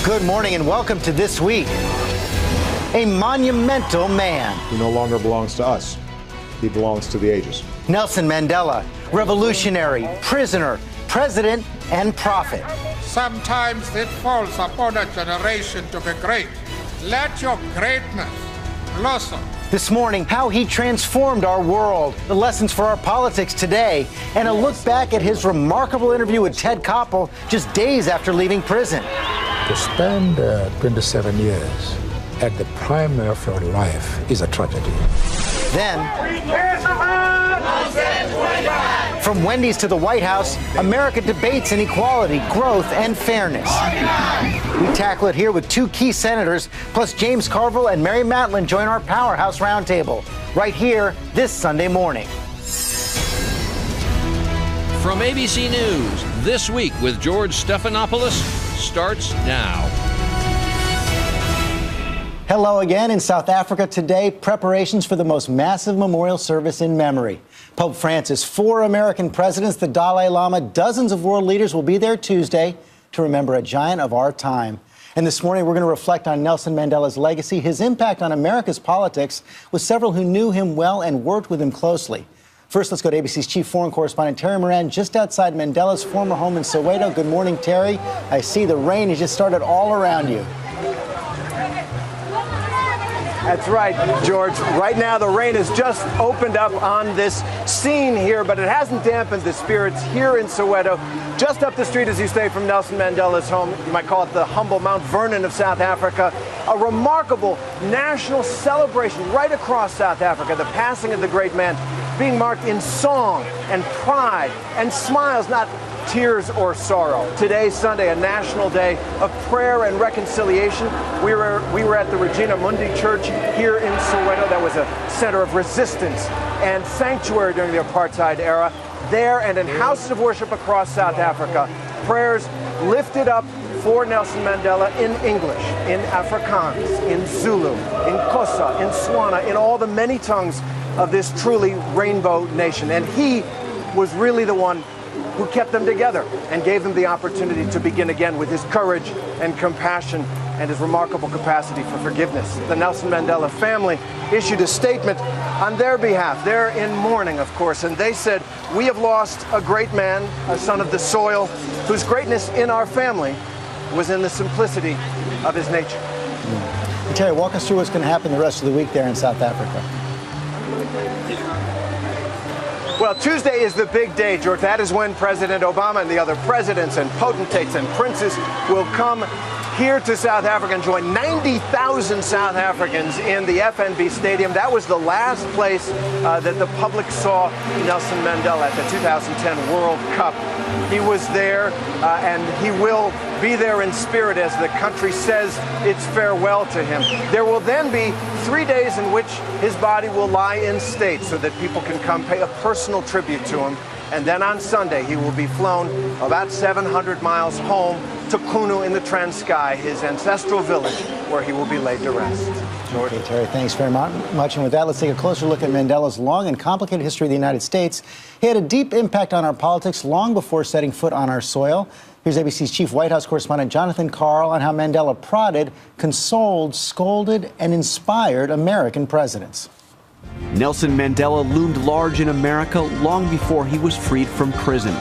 Good morning and welcome to This Week. A monumental man. He no longer belongs to us. He belongs to the ages. Nelson Mandela, revolutionary, prisoner, president, and prophet. Sometimes it falls upon a generation to be great. Let your greatness blossom. This morning, how he transformed our world, the lessons for our politics today, and a look back at his remarkable interview with Ted Koppel just days after leaving prison. To spend 27 years at the prime of your life is a tragedy. Then, from Wendy's to the White House, America debates inequality, growth, and fairness. We tackle it here with two key senators, plus James Carville and Mary Matlin join our Powerhouse Roundtable, right here this Sunday morning. From ABC News, This Week with George Stephanopoulos starts now. Hello again. In South Africa today, preparations for the most massive memorial service in memory. Pope Francis, 4 American presidents, the Dalai Lama, dozens of world leaders will be there Tuesday to remember a giant of our time. And this morning, we're going to reflect on Nelson Mandela's legacy, his impact on America's politics, with several who knew him well and worked with him closely. First, let's go to ABC's chief foreign correspondent, Terry Moran, just outside Mandela's former home in Soweto. Good morning, Terry. I see the rain has just started all around you. That's right, George. Right now, the rain has just opened up on this scene here, but it hasn't dampened the spirits here in Soweto. Just up the street, as you say, from Nelson Mandela's home, you might call it the humble Mount Vernon of South Africa, a remarkable national celebration right across South Africa, the passing of the great man being marked in song and pride and smiles, not tears or sorrow. Today, Sunday, a national day of prayer and reconciliation. We were at the Regina Mundi Church here in Soweto. That was a center of resistance and sanctuary during the apartheid era. There and in houses of worship across South Africa, prayers lifted up for Nelson Mandela in English, in Afrikaans, in Zulu, in Xhosa, in Swana, in all the many tongues of this truly rainbow nation. And he was really the one who kept them together and gave them the opportunity to begin again with his courage and compassion and his remarkable capacity for forgiveness. The Nelson Mandela family issued a statement on their behalf. They're in mourning, of course, and they said, "We have lost a great man, a son of the soil, whose greatness in our family was in the simplicity of his nature." And Terry, walk us through what's going to happen the rest of the week there in South Africa. Well, Tuesday is the big day, George. That is when President Obama and the other presidents and potentates and princes will come here to South Africa and join 90,000 South Africans in the FNB Stadium. That was the last place that the public saw Nelson Mandela at the 2010 World Cup. He was there, and he will be there in spirit as the country says its farewell to him. There will then be 3 days in which his body will lie in state so that people can come pay a personal tribute to him. And then on Sunday, he will be flown about 700 miles home to Kunu in the Transkei, his ancestral village, where he will be laid to rest. Okay, Terry, thanks very much. And with that, let's take a closer look at Mandela's long and complicated history of the United States. He had a deep impact on our politics long before setting foot on our soil. Here's ABC's chief White House correspondent Jonathan Karl on how Mandela prodded, consoled, scolded, and inspired American presidents. Nelson Mandela loomed large in America long before he was freed from prison.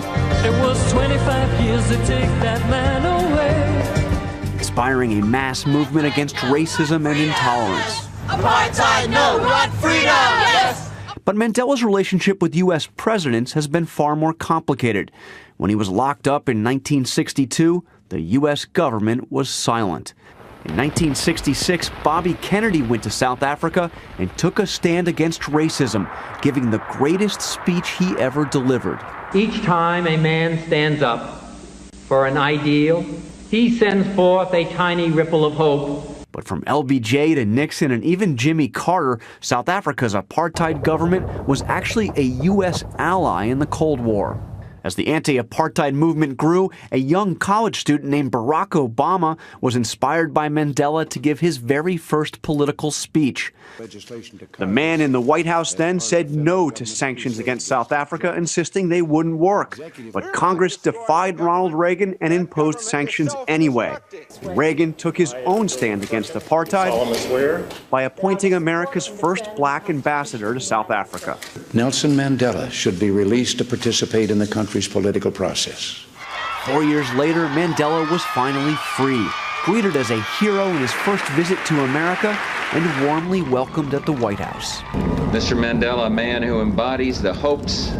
It was 25 years to take that man away. Inspiring a mass movement against racism and intolerance. Apartheid, no, we want freedom, yes! But Mandela's relationship with U.S. presidents has been far more complicated. When he was locked up in 1962, the U.S. government was silent. In 1966, Bobby Kennedy went to South Africa and took a stand against racism, giving the greatest speech he ever delivered. Each time a man stands up for an ideal, he sends forth a tiny ripple of hope. But from LBJ to Nixon and even Jimmy Carter, South Africa's apartheid government was actually a U.S. ally in the Cold War. As the anti-apartheid movement grew, a young college student named Barack Obama was inspired by Mandela to give his very first political speech. The man in the White House then said no to sanctions against South Africa, insisting they wouldn't work. But Congress defied Ronald Reagan and imposed sanctions anyway. Reagan took his own stand against apartheid by appointing America's first black ambassador to South Africa. Nelson Mandela should be released to participate in the country's political process. 4 years later, Mandela was finally free, greeted as a hero in his first visit to America, and warmly welcomed at the White House. Mr. Mandela, a man who embodies the hopes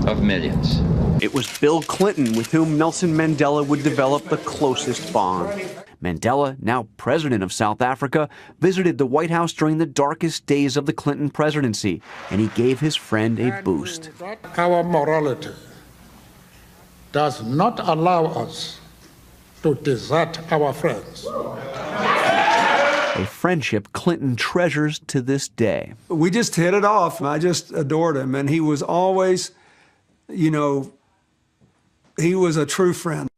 of millions. It was Bill Clinton with whom Nelson Mandela would develop the closest bond. Mandela, now president of South Africa, visited the White House during the darkest days of the Clinton presidency, and he gave his friend a boost. Our morality does not allow us to desert our friends. A friendship Clinton treasures to this day. We just hit it off. I just adored him, and he was always, he was a true friend.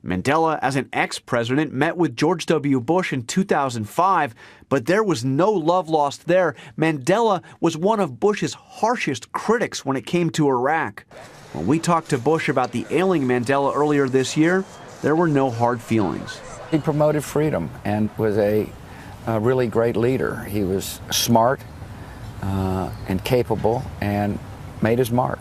Mandela, as an ex-president, met with George W. Bush in 2005, but there was no love lost there. Mandela was one of Bush's harshest critics when it came to Iraq. When we talked to Bush about the ailing Mandela earlier this year, there were no hard feelings. He promoted freedom and was a really great leader. He was smart and capable and made his mark.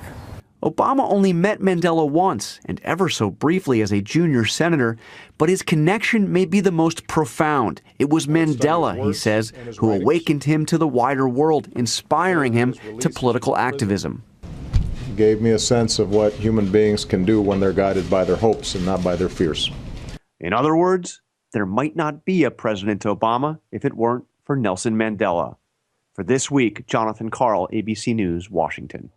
Obama only met Mandela once, and ever so briefly as a junior senator, but his connection may be the most profound. It was Mandela, he says, who awakened him to the wider world, inspiring him to political activism. It gave me a sense of what human beings can do when they're guided by their hopes and not by their fears. In other words, there might not be a President Obama if it weren't for Nelson Mandela. For This Week, Jonathan Karl, ABC News, Washington.